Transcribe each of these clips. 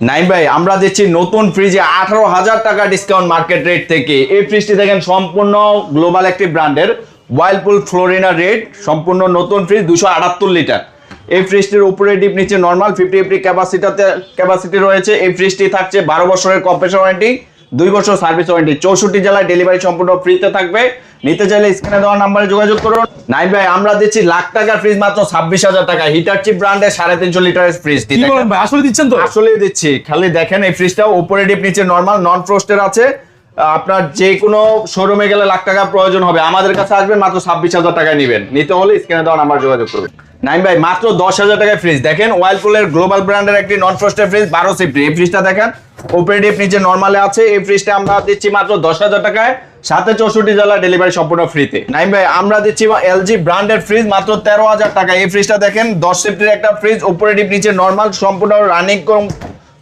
নাইম ভাই আমরা দিচ্ছি নতুন ফ্রিজে 18,000 টাকা ডিসকাউন্ট মার্কেট রেট থেকে। এই ফ্রিজটি দেখেন সম্পূর্ণ গ্লোবাল একটি ব্র্যান্ডের ওয়াইলপুল ফ্লোরিনা রেড, সম্পূর্ণ নতুন ফ্রিজ 278 লিটার। এই ফ্রিজটির উপরে ডিপ নিচে নর্মাল 50 এমপি ক্যাপাসিটি রয়েছে। এই ফ্রিজটি থাকছে 12 বছরের কম্প্রেসর ওয়ারেন্টি, 2 বছর সার্ভিস ওয়ারেন্টি, 64 জেলায় ডেলিভারি সম্পূর্ণ ফ্রিতে থাকবে। নিতে চাইলে স্ক্রিনে দেওয়া নাম্বারে যোগাযোগ করুন। নাইম ভাই আমরা দিচ্ছি লাখ টাকার ফ্রিজ মাত্র 26,000 টাকা, হিটারচি ব্র্যান্ডের 350 লিটারের ফ্রিজ। কি বলেন ভাই, আসলে দিচ্ছেন তো? আসলেই দিচ্ছি, খালি দেখেন এই ফ্রিজটা উপরে ডিপ নিচে নরমাল নন ফ্রস্টের আছে। আপনার যে কোনো শোরুমে গেলে লাখ টাকা প্রয়োজন হবে, আমাদের কাছে আসবেন মাত্র 26,000 টাকায় নেবেন। নিতে হলে স্ক্রিনে দেওয়া নাম্বার যোগাযোগ করবেন। নাইম ভাই মাত্র 10,000 টাকায় ফ্রিজ দেখেন, ওয়াইলপুলের গ্লোবাল ব্র্যান্ডের একটি নন ফ্রস্টের ফ্রিজ 12 সিফটি। এই ফ্রিজটা দেখেন উপরে ডিপ নিচে নরমালে আছে। এই ফ্রিজটা আমরা দিচ্ছি মাত্র 10,000 টাকায়, সাথে 64 জেলা ডেলিভারি সম্পূর্ণ ফ্রিতে। নাইম ভাই আমরা দিচ্ছি এলজি ব্র্যান্ডের ফ্রিজ মাত্র 13,000 টাকা। এই ফ্রিজটা দেখেন 10 সিফটির একটা ফ্রিজ, উপরে ডিপ নিচে নরমাল, সম্পূর্ণ রানিং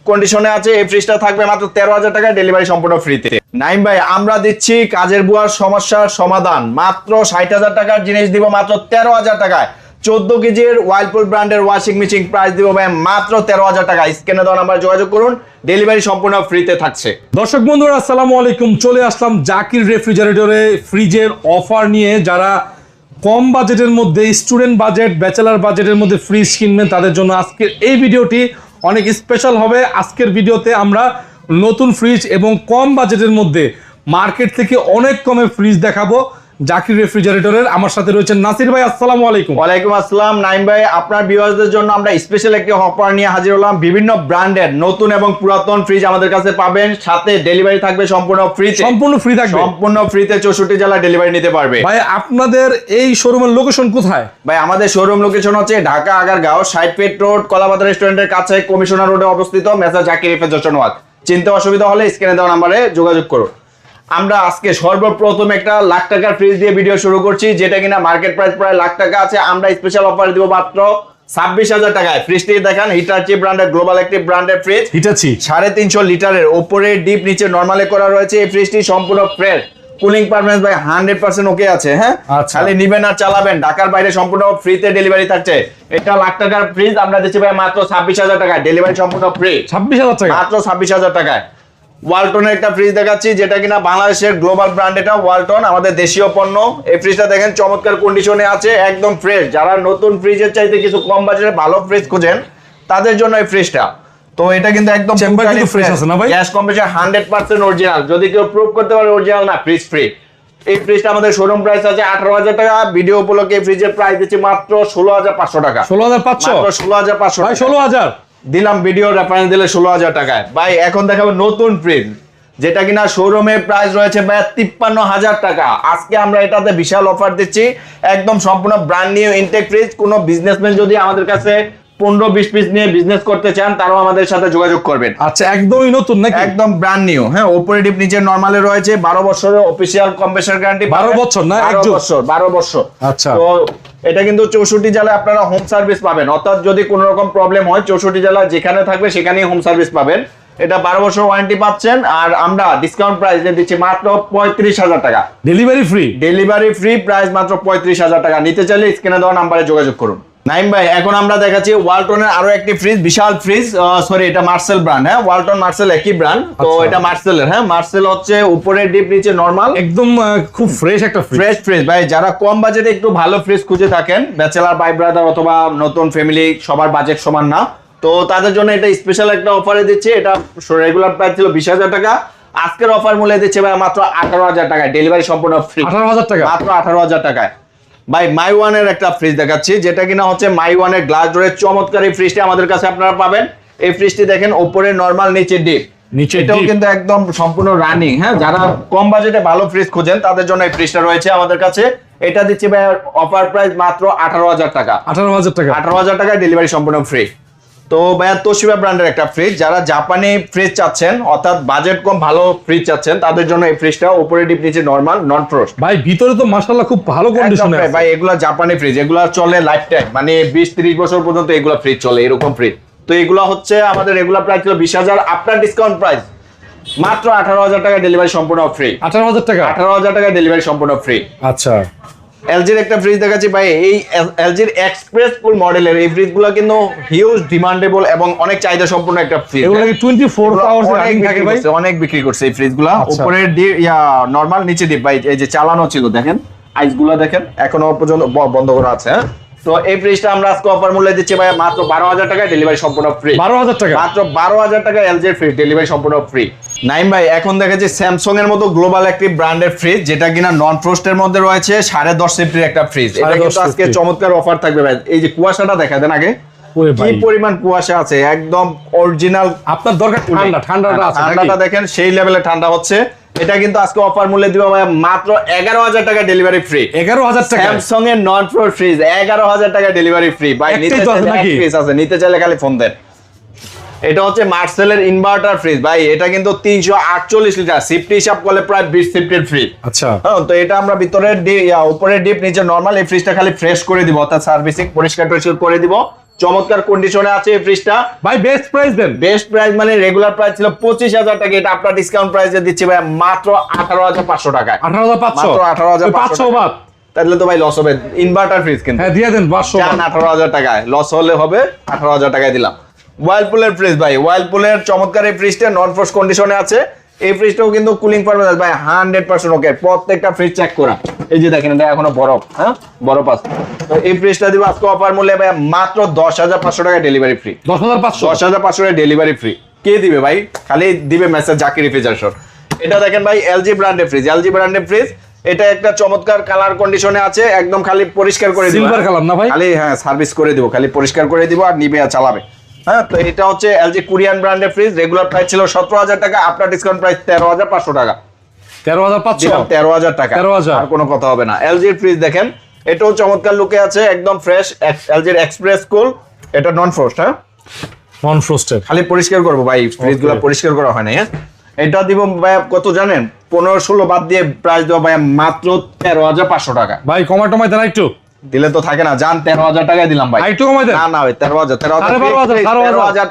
কন্ডিশনে আছে। এই ফ্রিজটা থাকবে মাত্র 13,000 টাকায়, ডেলিভারি সম্পূর্ণ ফ্রিতে। নাইম ভাই আমরা দিচ্ছি কাজের বুয়ার সমস্যার সমাধান, মাত্র 60,000 টাকার জিনিস দিব মাত্র 13,000 টাকায়। 14 কেজির ওয়াইলপুল ব্র্যান্ডের ওয়াশিং মেশিন প্রাইস দিব ভাই মাত্র 13,000 টাকা। স্ক্রিনে দেওয়া নাম্বার যোগাযোগ করুন, ডেলিভারি সম্পূর্ণ ফ্রিতে থাকছে। দর্শক বন্ধুরা আসসালামু আলাইকুম, চলে আসলাম জাকির রেফ্রিজারেটরে ফ্রিজের অফার নিয়ে। যারা কম বাজেটের মধ্যে, স্টুডেন্ট বাজেট, ব্যাচেলার বাজেটের মধ্যে ফ্রিজ কিনবেন তাদের জন্য আজকের এই ভিডিওটি অনেক স্পেশাল হবে। আজকের ভিডিওতে আমরা নতুন ফ্রিজ এবং কম বাজেটের মধ্যে মার্কেট থেকে অনেক কমে ফ্রিজ দেখাবো জাকির রেফ্রিজারেটরের। আমার সাথে রয়েছেন নাসির ভাই, আসসালামু আলাইকুম। ওয়ালাইকুম আসসালাম। নাইম ভাই আপনার ভিউয়ারদের জন্য আমরা স্পেশাল একটি অফার নিয়ে হাজির হলাম। বিভিন্ন ব্র্যান্ডের নতুন এবং পুরাতন ফ্রিজ আমাদের কাছে পাবেন, সাথে ডেলিভারি থাকবে সম্পূর্ণ ফ্রিতে। সম্পূর্ণ ফ্রি থাকবে, সম্পূর্ণ ফ্রিতে 64 জেলা ডেলিভারি নিতে পারবে। ভাই আপনাদের এই শোরুমের লোকেশন কোথায়? ভাই আমাদের শোরুম লোকেশন হচ্ছে ঢাকা আগারগাঁও 60 ফিট রোড, কলাপাতা রেস্টুরেন্টের কাছে, কমিশনার রোডে অবস্থিত, মেসা জাকির রেফ্রিজারেটর ওয়ার্ক। চিনতে অসুবিধা হলে স্ক্রিনে দেওয়া নাম্বারে যোগাযোগ করুন। আমরা আজকে সর্বপ্রথম একটা লাখ টাকার ফ্রিজ দিয়ে ভিডিও শুরু করছি, যেটা কিনা মার্কেট প্রাইস প্রায় লাখ টাকা আছে। আমরা স্পেশাল অফার দিব মাত্র 26,000 টাকায়। ফ্রিজটি দেখেন হিটাচি ব্র্যান্ডের গ্লোবাল একটি ব্র্যান্ডের ফ্রিজ, হিটাচি 350 লিটারের, উপরে ডিপ নিচে নরমালে করা রয়েছে। এই ফ্রিজটি সম্পূর্ণ ফ্রেশ, কুলিং পারফরম্যান্স ভাই 100% ওকে আছে। হ্যাঁ খালি নিবেন আর চালাবেন, ঢাকার বাইরে সম্পূর্ণ ফ্রিতে ডেলিভারি থাকছে। এটা লাখ টাকার ফ্রিজ আমরা দিচ্ছি ভাই মাত্র 26,000 টাকায়, ডেলিভারি সম্পূর্ণ ফ্রি। 26,000 টাকা, মাত্র 26,000 টাকায়। ওয়ালটনের একটা ফ্রিজ দেখাচ্ছি, যেটা কিনা বাংলাদেশের গ্লোবাল ব্র্যান্ড, এটা ওয়ালটন, আমাদের দেশীয় পণ্য। এই ফ্রিজটা দেখেন চমৎকার কন্ডিশনে আছে, একদম ফ্রেশ। যারা নতুন ফ্রিজের চাইতে কিছু কম বাজেটে ভালো ফ্রিজ খুঁজেন তাদের জন্য এই ফ্রিজটা। তো এটা কিন্তু একদম ফ্রেশ আছে না ভাই? গ্যাস কম্প্রেসর 100% অরিজিনাল, যদি কেউ প্রুভ করতে পারে অরিজিনাল না, ফ্রিজ ফ্রি। এই ফ্রিজটা আমাদের শোরুম প্রাইস আছে 18,000 টাকা। ভিডিও উপলক্ষে এই ফ্রিজের প্রাইস দিচ্ছি মাত্র 16,500 টাকা। 16,500? মাত্র 16,500 ভাই 16,000 দিলাম, ভিডিও রেফারেন্স দিলে 16,000 টাকায়। ভাই এখন দেখাবো নতুন ফ্রিজ, যেটা কিনা শোরুমে প্রাইস রয়েছে ভাই 53,000 টাকা। আজকে আমরা এটাতে বিশাল অফার দিচ্ছি, একদম সম্পূর্ণ ব্র্যান্ড নিউ ইনটেক ফ্রিজ। কোনো বিজনেসম্যান যদি আমাদের কাছে 15-20 পিস নিয়ে বিজনেস করতে চান, তারাও আমাদের সাথে যোগাযোগ করবেন। আচ্ছা একদমই নতুন নাকি? একদম ব্র্যান্ড নিউ। হ্যাঁ উপরে ডিপ নিচে নরমালে রয়েছে, 12 বছরের অফিশিয়াল কম্প্রেসর গ্যারান্টি। 12 বছর না? 12 বছর। আচ্ছা তো এটা কিন্তু 64 জেলায় আপনারা হোম সার্ভিস পাবেন, অর্থাৎ যদি কোনো রকম প্রবলেম হয় 64 জেলা যেখানে থাকবে সেখানেই হোম সার্ভিস পাবেন। এটা 12 বছর ওয়ারেন্টি পাচ্ছেন। আর আমরা ডিসকাউন্ট প্রাইস দিচ্ছি মাত্র 35,000 টাকা, delivery free. Delivery free, price মাত্র 35,000 টাকা। নিতে চাইলে স্ক্রিনে দেওয়া নাম্বারে যোগাযোগ করুন। নাইম ভাই এখন আমরা দেখাচ্ছি ওয়ালটনের আরো একটি ফ্রিজ, বিশাল ফ্রিজ। সরি এটা মার্সেল ব্র্যান্ড। হ্যাঁ ওয়ালটন মার্সেল একই ব্র্যান্ড। তো এটা মার্সেলের। হ্যাঁ মার্সেল হচ্ছে উপরে ডিপ নিচে নরমাল, একদম খুব ফ্রেশ একটা ফ্রেশ ফ্রিজ। ভাই যারা কম বাজেটে একটু ভালো ফ্রিজ খুঁজে থাকেন, ব্যাচেলার বাই ব্রাদার অথবা নতুন ফ্যামিলি, সবার বাজেট সমান না, তো তাদের জন্য এটা স্পেশাল একটা অফারে দিচ্ছে। এটা রেগুলার প্রাইস ছিল 20,000 টাকা, আজকের অফার মূল্যে দিচ্ছে ভাই মাত্র 18,000 টাকায়, ডেলিভারি সম্পূর্ণ ফ্রি। 18,000 টাকা, মাত্র 18,000 টাকায়। ভাই মাই ওয়ানের একটা ফ্রিজ দেখাচ্ছি, যেটা কিনা হচ্ছে মাই ওয়ানের গ্লাস ডোরের চমৎকার। এই ফ্রিজটি আমাদের কাছে আপনারা পাবেন। এই ফ্রিজটি দেখেন উপরে নরমাল, নিচে ডিপ, এটাও কিন্তু একদম সম্পূর্ণ রানিং। হ্যাঁ যারা কম বাজেটে ভালো ফ্রিজ খুঁজেন তাদের জন্য এই ফ্রিজটা রয়েছে আমাদের কাছে। এটা দিচ্ছি ভাই অফার প্রাইস মাত্র 18,000 টাকা। 18,000 টাকা, 18,000 টাকায় ডেলিভারি সম্পূর্ণ ফ্রি। তো ভাইয়া তোশিবা ব্র্যান্ডের একটা ফ্রিজ, যারা জাপানি ফ্রিজ চাচ্ছেন, অর্থাৎ বাজেট কম ভালো ফ্রিজ চাচ্ছেন, তাদের জন্য এই ফ্রিজটা উপরে ডিপ নিচে নরমাল নন ফ্রস্ট। ভাই ভিতরে তো মাশাআল্লাহ খুব ভালো কন্ডিশনে আছে ভাই। এগুলা জাপানি ফ্রিজ, এগুলা চলে লাইফ টাইম, মানে 20-30 বছর পর্যন্ত এগুলা ফ্রিজ চলে, এরকম ফ্রিজ। তো এগুলা হচ্ছে আমাদের রেগুলার প্রাইস ছিল 20,000, আপনার ডিসকাউন্ট প্রাইস মাত্র 18,000 টাকা, ডেলিভারি সম্পূর্ণ ফ্রি। 18,000 টাকা, 18,000 টাকা ডেলিভারি সম্পূর্ণ ফ্রি। আচ্ছা এলজির একটা ফ্রিজ দেখাচ্ছি ভাই, এই এলজির এক্সপ্রেস কুল মডেলের এই ফ্রিজগুলো কিন্তু হিউজ ডিমান্ডেবল এবং অনেক চাহিদা সম্পন্ন একটা ফ্রিজ। এগুলো কি 24 আওয়ার্স রানিং থাকে ভাই? অনেক বিক্রি করছে এই ফ্রিজগুলো। আচ্ছা। উপরের ডিপ নরমাল, নিচে ডিপ ভাই। এই যে চালানো ছিল দেখেন, আইসগুলো দেখেন এখনো পর্যন্ত বন্ধ করা আছে। হ্যাঁ, তো এই ফ্রিজটা আমরা আজকে অফার মূল্যে দিচ্ছি ভাই মাত্র 12,000 টাকায়, ডেলিভারি সম্পূর্ণ ফ্রি। 12,000 টাকা? মাত্র 12,000 টাকা এলজির ফ্রিজ, ডেলিভারি সম্পূর্ণ ফ্রি। নাইম ভাই, এখন দেখেছি স্যামসাং এর মতো গ্লোবাল একটি ব্র্যান্ডের ফ্রিজ, যেটা কিনা নন ফ্রস্টের মধ্যে রয়েছে, 10.5 সেফটির একটা ফ্রিজ। এটা কিন্তু আজকে চমৎকার অফার থাকবে ভাই। এই যে কুয়াশাটা দেখা দেন আগে, ওরে ভাই কি পরিমাণ কুয়াশা আছে, একদম অরিজিনাল। আপনার দরকার ঠান্ডাটা আছে, ঠান্ডাটা দেখেন সেই লেভেলে ঠান্ডা হচ্ছে। এটা কিন্তু আজকে অফার মূল্যে দিব ভাই মাত্র 11,000 টাকা, ডেলিভারি ফ্রি। 11,000 টাকা স্যামসাং এর নন ফ্রস্ট ফ্রিজ 11,000 টাকা, ডেলিভারি ফ্রি। ভাই নিতে চাইলে এক পিস আছে, নিতে চাইলে খালি ফোন দেন। এটা হচ্ছে মার্সেলের ইনভার্টার ফ্রিজ ভাই, এটা কিন্তু 348 লিটার, সিফটি হিসাব করলে প্রায় 20 সিফটির ফ্রিজ। আচ্ছা, হ্যাঁ, তো এটা আমরা ভিতরের উপরের ডিপ, নিচে নরমাল। এই ফ্রিজটা খালি ফ্রেশ করে দিব, অর্থাৎ সার্ভিসিং পরিষ্কার করে দিব। চমৎকার কন্ডিশনে আছে এই ফ্রিজটা ভাই। বেস্ট প্রাইস দেন। বেস্ট প্রাইস মানে রেগুলার প্রাইস ছিল 25,000 টাকা, এটা আপনার ডিসকাউন্ট প্রাইসে দিচ্ছি ভাই মাত্র 18,500 টাকায়। 18,500? মাত্র 18,500 500 বাদ তাহলে তো ভাই লস হবে। ইনভার্টার ফ্রিজ কিন্তু হ্যাঁ দিয়ে দেন 500 বাদ। 18,000 টাকায় লস হলে হবে, 18,000 টাকায় দিলাম। ওয়ার্লপুলের ফ্রিজ ভাই, ওয়ার্লপুলের চমৎকার এই ফ্রিজটা নন ফ্রস্ট কন্ডিশনে আছে। এই ফ্রিজটাও কিন্তু কুলিং পারফরম্যান্স ভাই 100% ওকে, প্রত্যেকটা ফ্রিজ চেক করা। এই যে দেখেন এটা এখনো বরফ, হ্যাঁ বরফ আছে। তো এই ফ্রিজটা দিব আজকে অফার মূল্যে ভাই মাত্র 10,500 টাকা, ডেলিভারি ফ্রি। 10,500? 10,500 টাকা ডেলিভারি ফ্রি। কে দিবে ভাই? খালি দিবে মেসেজ জাকির রেফ্রিজারেশন। এটা দেখেন ভাই এলজি ব্র্যান্ডের ফ্রিজ, এলজি ব্র্যান্ডের ফ্রিজ। এটা একটা চমৎকার কালার কন্ডিশনে আছে, একদম খালি পরিষ্কার করে দিব। সিলভার কালার না ভাই? খালি হ্যাঁ সার্ভিস করে দিব, খালি পরিষ্কার করে দিব আর নিবে আর চালাবে। হ্যাঁ, তো এটা হচ্ছে এলজি কোরিয়ান ব্র্যান্ডের ফ্রিজ। রেগুলার প্রাইস ছিল 17,000 টাকা, আপনার ডিসকাউন্ট প্রাইস 13,500 টাকা। 13,500? 13,000 টাকা, 13,000 আর কোনো কথা হবে না। এলজির ফ্রিজ দেখেন, এটাও চমৎকার লুকে আছে, একদম ফ্রেশ। এলজির এক্সপ্রেস কুল, এটা নন ফ্রস্ট। হ্যাঁ, নন ফ্রস্টেড। খালি পরিষ্কার করবো ভাই, ফ্রিজগুলো পরিষ্কার করা হয় না। হ্যাঁ, এটা দিব ভাই কত জানেন? 15-16 বাদ দিয়ে প্রাইস দেবো ভাই মাত্র 13,500 টাকা। ভাই কমাই টমাই দেন একটু। দিলে তো থাকে না, জান 13,000 টাকায় দিলাম ভাই। একটু কমাই দেন। না না ভাই 13,000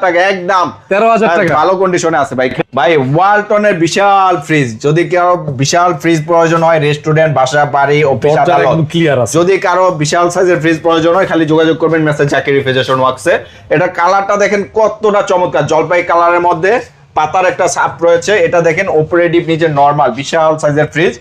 টাকা একদম 13,000 টাকা ভালো কন্ডিশনে আছে ভাই। ভাই ওয়ালটনের বিশাল ফ্রিজ, যদি কারো বিশাল ফ্রিজ প্রয়োজন হয়, রেস্টুরেন্ট, বাসা, বাড়ি, অফিস, আদালত, ক্লিয়ার আছে। যদি কারো বিশাল সাইজের ফ্রিজ প্রয়োজন হয়, খালি যোগাযোগ করবেন মেসেজ জাকির রেফ্রিজারেশন ওয়ার্কসে। এটা কালারটা দেখেন কতটা চমৎকার, জলপাই কালারের মধ্যে পাতার একটা ছাপ রয়েছে। এটা দেখেন উপরে ডিপ, নিচে নরমাল, বিশাল সাইজের ফ্রিজ।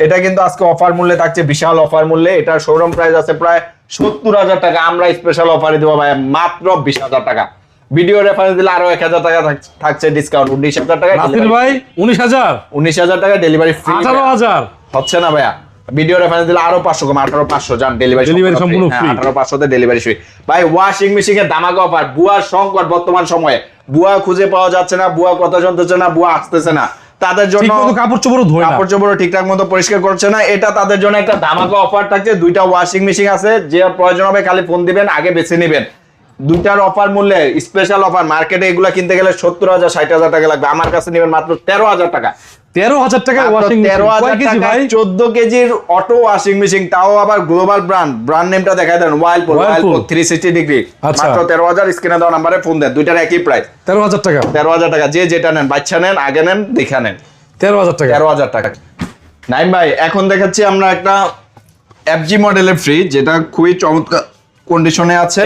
এটা কিন্তু আজকে অফার মূল্যে থাকছে, বিশাল অফার মূল্যে। এটার শোরুম প্রাইস আছে প্রায় 70,000 টাকা, আমরা স্পেশাল অফারে দেবো ভাই মাত্র 20,000 টাকা। ভিডিও রেফারেন্স দিলে আরো 1,000 টাকা থাকছে ডিসকাউন্ট, 19,000 টাকা। নাসির ভাই 19,000? 19,000 টাকা ডেলিভারি ফ্রি। 18,000 হচ্ছে না ভাইয়া? ভিডিও রেফারেন্স দিলে আরো 500 কম, 18,500 জান ডেলিভারি সম্পূর্ণ ফ্রি। 18,500 তে ডেলিভারি ফ্রি ভাই। ওয়াশিং মেশিনের দামাকা অফার, বুয়ার সংকট বর্তমান সময়ে, বুয়া খুঁজে পাওয়া যাচ্ছে না, বুয়া কথা শুনতেছে না, বুয়া আসতেছে না, তাদের জন্য কাপড় চোপড় ধোয় না, কাপড় চোপড় ঠিকঠাক মতো পরিষ্কার করছে না, এটা তাদের জন্য একটা ধামাকা অফার থাকছে। 2টা ওয়াশিং মেশিন আছে, যে প্রয়োজন হবে খালি ফোন দিবেন, আগে বেছে নেবেন। 2টার অফার মূল্যে স্পেশাল অফার। মার্কেটে এগুলা কিনতে গেলে 70,000 60,000 টাকা লাগবে, আমার কাছে নেবেন মাত্র 13,000 টাকা। 13,000 টাকা ওয়াশিং মেশিন, 13,000 কেজি ভাই? 14 কেজির অটো ওয়াশিং মেশিন, তাও আবার গ্লোবাল ব্র্যান্ড নেমটা দেখায় দেন, ওয়াইলপুল 360 ডিগ্রি। মাত্র 13,000, স্ক্রিনে দেওয়া নম্বরে ফোন দেন। 2টার একই প্রাইস, 13,000 টাকা। 13,000 টাকা। যে যেটা নেন, বাচ্চা নেন, আগে নেন, দেখা নেন, 13,000 টাকা। 13,000 টাকা। নাইম ভাই, এখন দেখাচ্ছি আমরা একটা এফজি মডেলের ফ্রিজ, যেটা খুবই চমৎকার কন্ডিশনে আছে।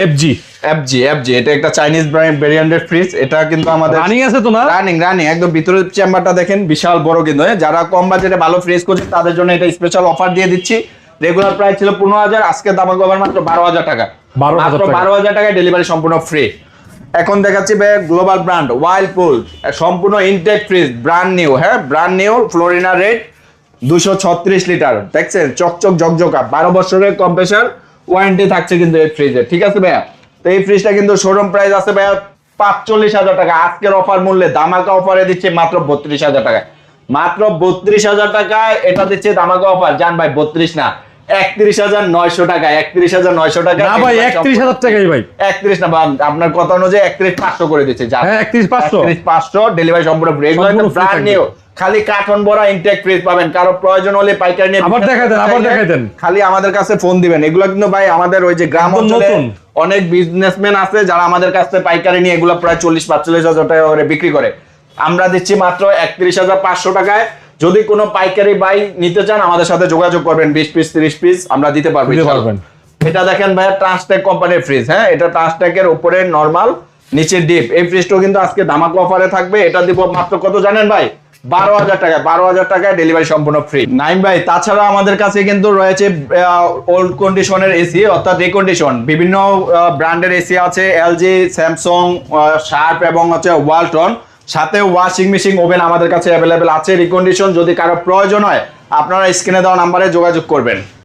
এফজি এটা একটা চাইনিজ ভেরিয়েন্টের ফ্রিজ। এটা কিন্তু আমাদের রানিং আছে তো না? রানিং একদম। ভিতরের চেম্বারটা দেখেন বিশাল বড়, কিন্তু যারা কম বাজেটে ভালো ফ্রিজ করছে তাদের জন্য এটা স্পেশাল অফার দিয়ে দিচ্ছি। রেগুলার প্রাইস ছিল 15,000, আজকে দাম হবে মাত্র 12,000 টাকা। মাত্র 12,000 টাকায় ডেলিভারি সম্পূর্ণ ফ্রি। এখন দেখাচ্ছি ভাই গ্লোবাল ব্র্যান্ড ওয়াইলপুল, সম্পূর্ণ ইনটেক ফ্রিজ, ব্র্যান্ড নিউ। হ্যাঁ, ব্র্যান্ড নিউ, ফ্লোরিনা রেড, 236 লিটার। দেখছেন চকচক ঝকঝকা, 12 বছরের কম্প্রেসার ওয়ারেন্টি থাকছে কিন্তু এই ফ্রিজে। ঠিক আছে ভাইয়া? তো এই ফ্রিজটা কিন্তু শোরুম প্রাইস আছে ভাইয়া 45,000 টাকা, আজকের অফার মূল্যে ধামাকা অফারে দিচ্ছে মাত্র 32,000 টাকায়। মাত্র 32,000 টাকায় এটা দিচ্ছে ধামাকা অফার। জান ভাই 32 না, 31,900 টাকা। 31,900 টাকা না ভাই, 31,000 টাকাই ভাই। 31 না, আপনার কথা অনুযায়ী 31,500 করে দিচ্ছে। হ্যাঁ 31,500 ডেলিভারি সম্পূর্ণ ব্র্যান্ড নিউ। খালি কার্টন ভরা ইনটেক ফ্রিজ পাবেন, কারো প্রয়োজন হলে পাইকারি নিয়ে আবার দেখাই দেন, খালি আমাদের কাছে ফোন দিবেন। এগুলো কিন্তু ভাই আমাদের ওই যে গ্রাম অঞ্চলে অনেক বিজনেসম্যান আছে যারা আমাদের কাছ থেকে পাইকারি নিয়ে এগুলো প্রায় 40-45,000 টাকা করে বিক্রি করে। আমরা দিচ্ছি মাত্র 31,500 টাকায়। যদি কোনো পাইকারি বাই নিতে চান আমাদের সাথে যোগাযোগ করবেন, 20 পিস 30 পিস আমরা দিতে পারবো। দিতে পারবেন। এটা দেখেন ভাইয়া ট্রান্সটেক কোম্পানির ফ্রিজ, হ্যাঁ এটা ট্রান্সটেকের উপরে নরমাল নিচে ডিপ। এই ফ্রিজটাও কিন্তু আজকে ধামাকা অফারে থাকবে। এটা দিব মাত্র কত জানেন ভাই? 12,000 টাকায়। 12,000 টাকায় ডেলিভারি সম্পূর্ণ ফ্রি। নাইম ভাই, তাছাড়া আমাদের কাছে কিন্তু রয়েছে ওল্ড কন্ডিশনের এসি, অর্থাৎ রিকন্ডিশন বিভিন্ন ব্র্যান্ডের এসি আছে, এলজি, স্যামসাং, শার্প এবং হচ্ছে ওয়ালটন। সাথে ওয়াশিং মেশিন, ওভেন আমাদের কাছে অ্যাভেলেবেল আছে রিকন্ডিশন। যদি কারো প্রয়োজন হয় আপনারা স্ক্রিনে দেওয়া নাম্বারে যোগাযোগ করবেন।